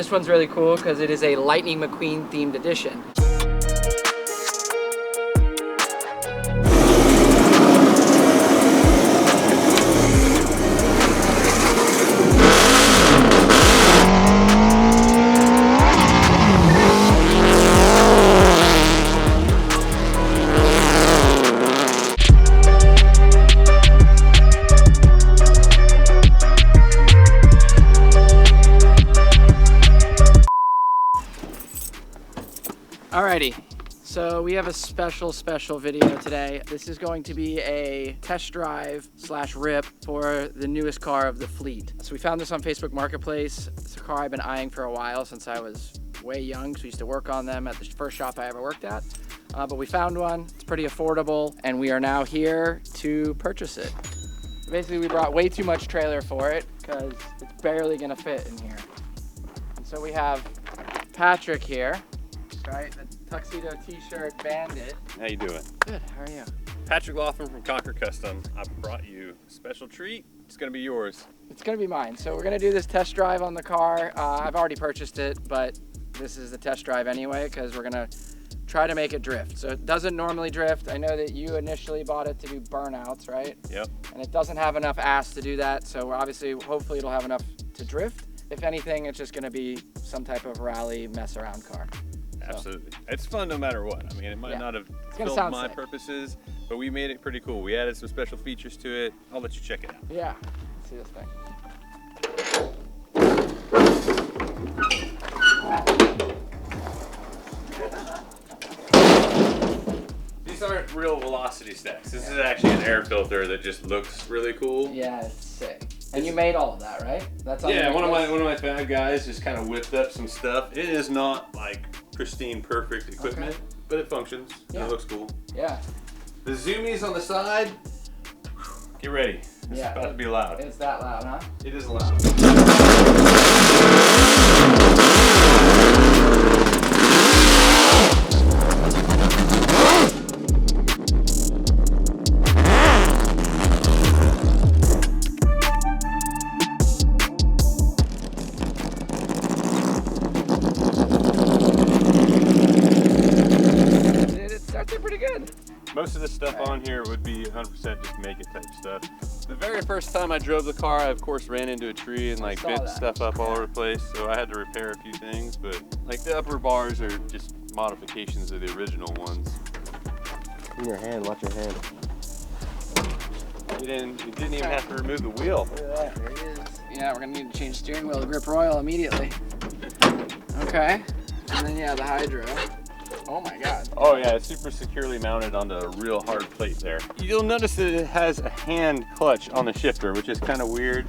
This one's really cool because it is a Lightning McQueen themed edition. Alrighty, so we have a special video today. This is going to be a test drive / rip for the newest car of the fleet. So we found this on Facebook Marketplace. It's a car I've been eyeing for a while since I was way young. So we used to work on them at the first shop I ever worked at. But we found one, it's pretty affordable, and we are now here to purchase it. Basically, we brought way too much trailer for it because it's barely gonna fit in here. And so we have Patrick here. Right, the tuxedo t-shirt bandit. How you doing? Good, how are you? Patrick Laughlin from Conquer Custom. I brought you a special treat. It's gonna be yours. It's gonna be mine. So we're gonna do this test drive on the car. I've already purchased it, but this is the test drive anyway because we're gonna try to make it drift. So it doesn't normally drift. I know that you initially bought it to do burnouts, right? Yep. And it doesn't have enough ass to do that. So obviously, hopefully it'll have enough to drift. If anything, it's just gonna be some type of rally mess around car. Absolutely. It's fun no matter what. I mean, it might not have filled my purposes, but we made it pretty cool. We added some special features to it. I'll let you check it out. Yeah. Let's see this thing. These aren't real velocity stacks. This is actually an air filter that just looks really cool. Yeah, it's sick. And you made all of that, right? That's one of my fab guys just kind of whipped up some stuff. It is not like pristine, perfect equipment, but it functions. And it looks cool. Yeah. The zoomies on the side. Get ready. It's about to be loud. It's that loud, huh? It is loud. Most of the stuff on here would be 100% just make it type stuff. The very first time I drove the car, I of course ran into a tree and like bent stuff up all over the place, so I had to repair a few things, but like the upper bars are just modifications of the original ones. In your hand, watch your hand. You didn't even have to remove the wheel. Look at that, there it is. Yeah, we're gonna need to change steering wheel to grip royal immediately. Okay, and then the hydro. Oh my god. Oh yeah, it's super securely mounted onto a real hard plate there. You'll notice that it has a hand clutch on the shifter, which is kind of weird.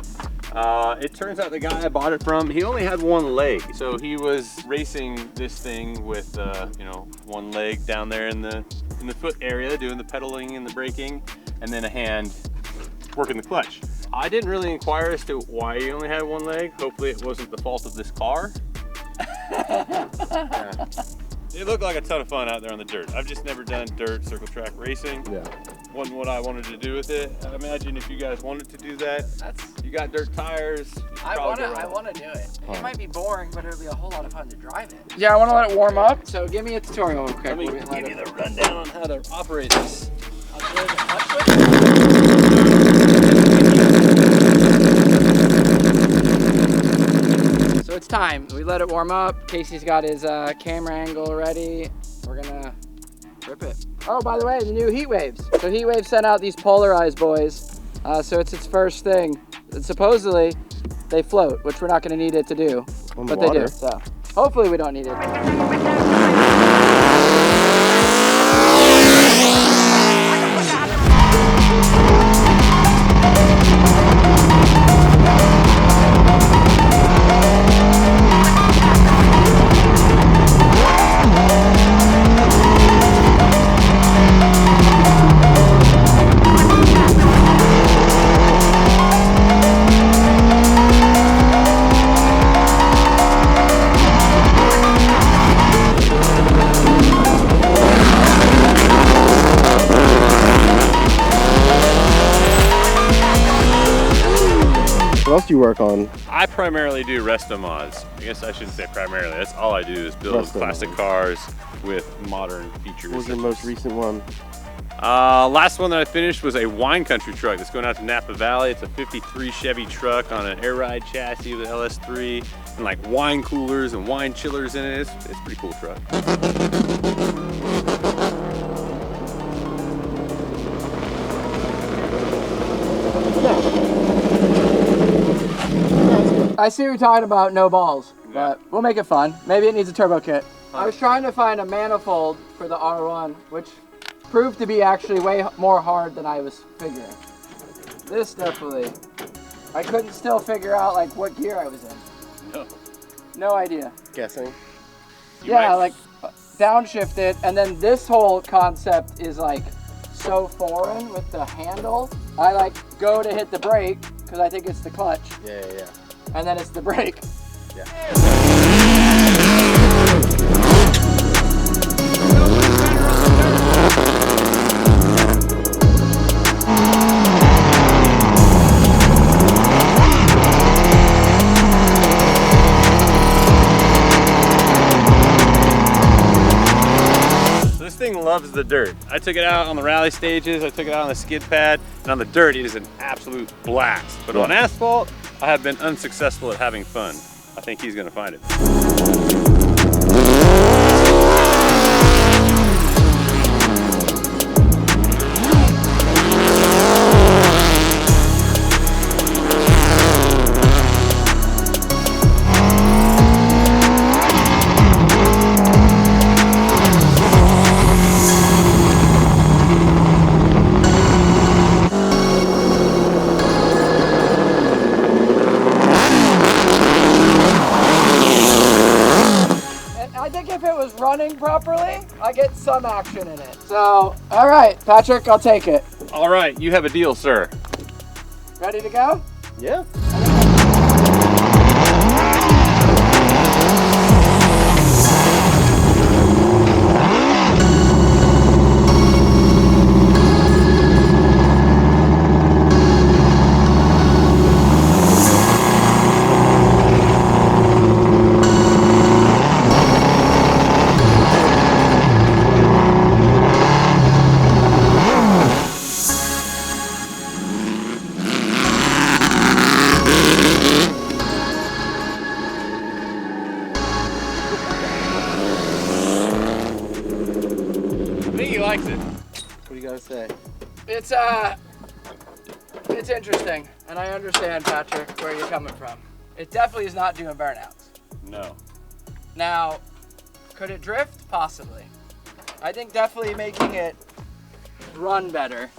It turns out the guy I bought it from, he only had one leg. So he was racing this thing with one leg down there in the foot area, doing the pedaling and the braking, and then a hand working the clutch. I didn't really inquire as to why he only had one leg. Hopefully it wasn't the fault of this car. Yeah. It looked like a ton of fun out there on the dirt. I've just never done dirt circle track racing. Yeah. Wasn't what I wanted to do with it. I imagine if you guys wanted to do that, you got dirt tires. I want to do it. It might be boring, but it'll be a whole lot of fun to drive it. Yeah, I want to let it warm up. So give me a tutorial real quick. Let me give you the rundown on how to operate this. So it's time. We let it warm up. Casey's got his camera angle ready. We're gonna rip it. Oh, by the way, the new heat waves. So heat waves sent out these polarized boys. So it's its first thing. And supposedly they float, which we're not gonna need it to do, but they do. So hopefully we don't need it. you work on? I primarily do resto mods. I guess I shouldn't say primarily. That's all I do is build Resto classic mods. cars with modern features. What was your most recent one? Last one that I finished was a wine country truck that's going out to Napa Valley. It's a 53 Chevy truck on an air ride chassis with LS3 and like wine coolers and wine chillers in it. It's a pretty cool truck. I see you're talking about no balls, but we'll make it fun. Maybe it needs a turbo kit. I was trying to find a manifold for the R1, which proved to be actually way more hard than I was figuring. This definitely, I couldn't still figure out like what gear I was in. No. No idea. Guessing. Yeah, like downshift it, and then this whole concept is like so foreign with the handle. I like go to hit the brake because I think it's the clutch, Yeah. and then it's the brake. Yeah. This thing loves the dirt. I took it out on the rally stages, I took it out on the skid pad, and on the dirt it is an absolute blast. But on asphalt, I have been unsuccessful at having fun. I think he's gonna find it. I think if it was running properly, I get some action in it. So, all right, Patrick, I'll take it. All right, you have a deal, sir. Ready to go? Yeah. I think he likes it. What do you gotta say? It's interesting, and I understand, Patrick, where you're coming from. It definitely is not doing burnouts. No. Now, could it drift? Possibly. I think definitely making it run better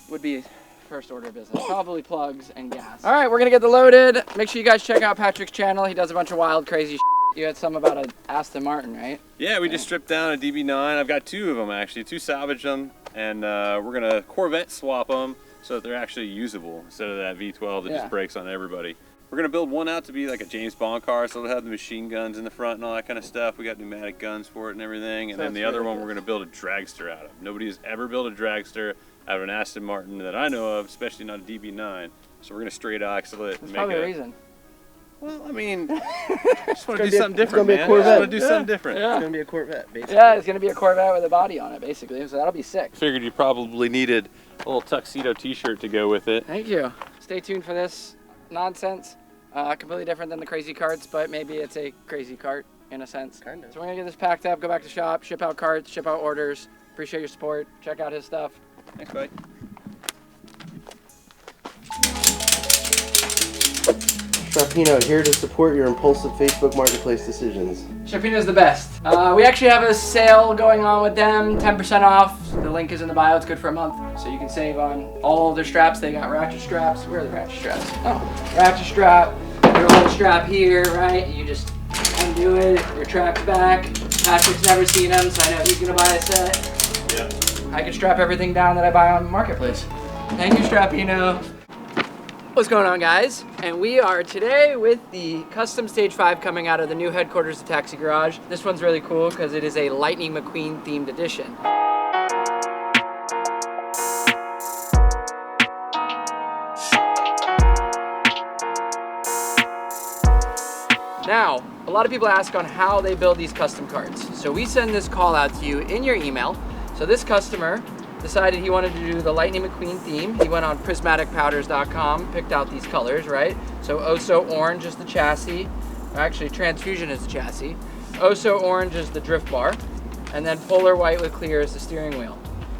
would be first order of business. Probably plugs and gas. All right, we're gonna get the loaded. Make sure you guys check out Patrick's channel. He does a bunch of wild, crazy shit. You had some about an Aston Martin, right? Yeah, we just stripped down a DB9. I've got two of them actually, two salvaged them, and we're gonna Corvette swap them so that they're actually usable instead of that V12 that just breaks on everybody. We're gonna build one out to be like a James Bond car, so it'll have the machine guns in the front and all that kind of stuff. We got pneumatic guns for it and everything, and then the other one we're gonna build a dragster out of. Nobody has ever built a dragster out of an Aston Martin that I know of, especially not a DB9. So we're gonna straight axle it and make Probably a it. reason. Well, I mean, I just want to do be a- something it's gonna different, be a man. I just Corvette. want to do something different. Yeah. It's gonna be a Corvette, basically. Yeah, it's gonna be a Corvette with a body on it, basically. So that'll be sick. Figured you probably needed a little tuxedo t-shirt to go with it. Thank you. Stay tuned for this nonsense. Completely different than the crazy carts, but maybe it's a crazy cart in a sense. Kind of. So we're gonna get this packed up, go back to shop, ship out carts, ship out orders. Appreciate your support. Check out his stuff. Thanks, buddy. Strapino, here to support your impulsive Facebook Marketplace decisions. Strapino's the best. We actually have a sale going on with them, 10% off. The link is in the bio. It's good for a month, so you can save on all of their straps. They got ratchet straps. Where are the ratchet straps? Oh, ratchet strap. Your old strap here, right? You just undo it, retract back. Patrick's never seen them, so I know he's gonna buy a set. Yeah. I can strap everything down that I buy on Marketplace. Thank you, Strapino. What's going on, guys? And we are today with the custom Stage 5 coming out of the new headquarters of Taxi Garage. This one's really cool because it is a Lightning McQueen themed edition. lot of people ask on how they build these custom carts. So we send this call out to you in your email. So this customer decided he wanted to do the Lightning McQueen theme. He went on prismaticpowders.com, picked out these colors, right? So Oso Orange is the chassis. Actually, Transfusion is the chassis. Oso Orange is the drift bar. And then Polar White with Clear is the steering wheel.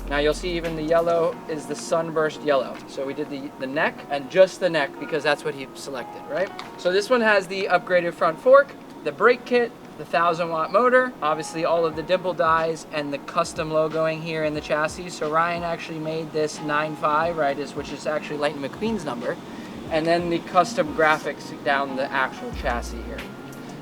Now you'll see even the yellow is the Sunburst yellow. So we did the neck and just the neck because that's what he selected, right? So this one has the upgraded front fork, the brake kit, the 1000-watt motor, obviously all of the dimple dies and the custom logoing here in the chassis. So Ryan actually made this 9.5, right, which is actually Lightning McQueen's number. And then the custom graphics down the actual chassis here.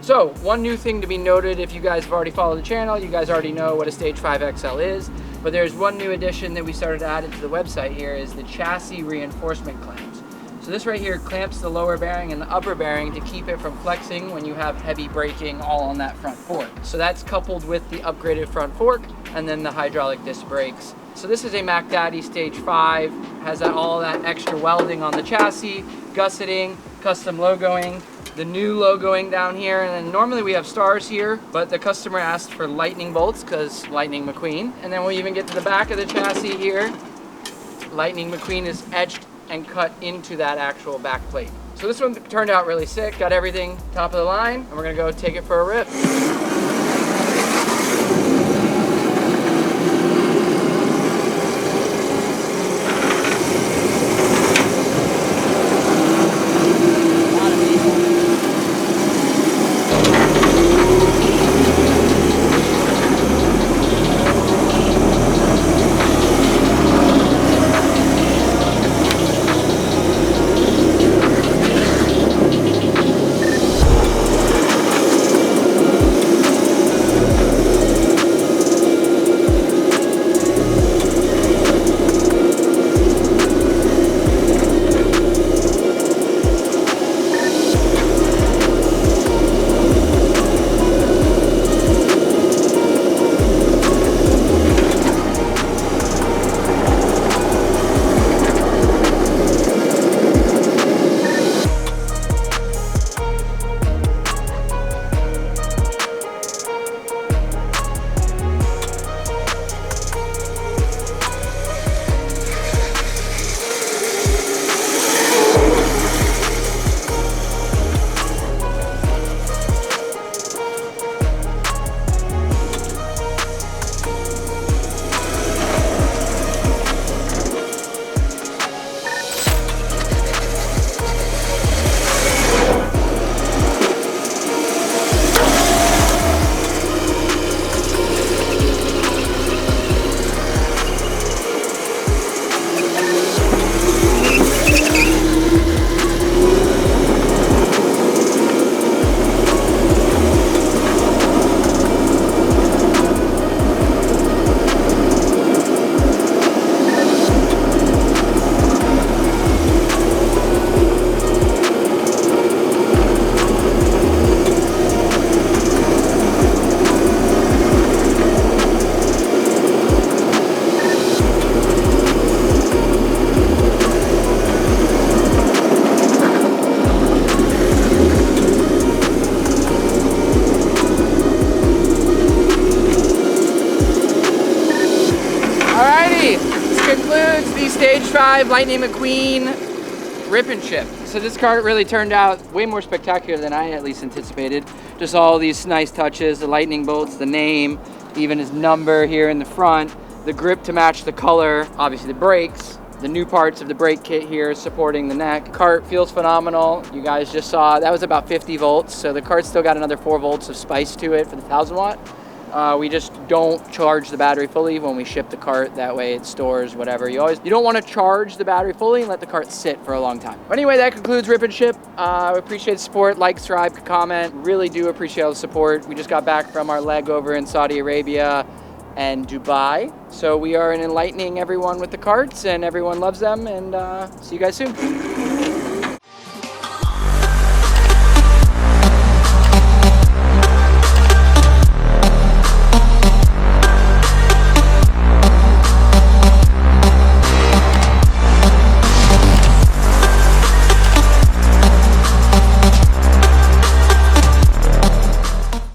So one new thing to be noted, if you guys have already followed the channel, you guys already know what a Stage 5 XL is. But there's one new addition that we started to add to the website here is the chassis reinforcement clamps. So this right here clamps the lower bearing and the upper bearing to keep it from flexing when you have heavy braking all on that front fork. So that's coupled with the upgraded front fork and then the hydraulic disc brakes. So this is a Mac Daddy Stage 5, has all that extra welding on the chassis, gusseting, custom logoing, the new logoing down here, and then normally we have stars here, but the customer asked for lightning bolts because Lightning McQueen. And then we even get to the back of the chassis here. Lightning McQueen is etched and cut into that actual back plate. So this one turned out really sick, got everything top of the line, and we're gonna go take it for a rip. Concludes the Stage 5 Lightning McQueen rip and chip. So this cart really turned out way more spectacular than I at least anticipated. Just all these nice touches, the lightning bolts, the name, even his number here in the front, the grip to match the color, obviously the brakes, the new parts of the brake kit here supporting the neck. Cart feels phenomenal. You guys just saw, that was about 50 volts. So the cart's still got another 4 volts of spice to it for the 1000-watt. We just don't charge the battery fully when we ship the cart. That way it stores whatever. You don't want to charge the battery fully and let the cart sit for a long time. But anyway, that concludes Rip and Ship. We appreciate the support. Like, subscribe, comment. Really do appreciate all the support. We just got back from our leg over in Saudi Arabia and Dubai. So we are enlightening everyone with the carts and everyone loves them, and see you guys soon.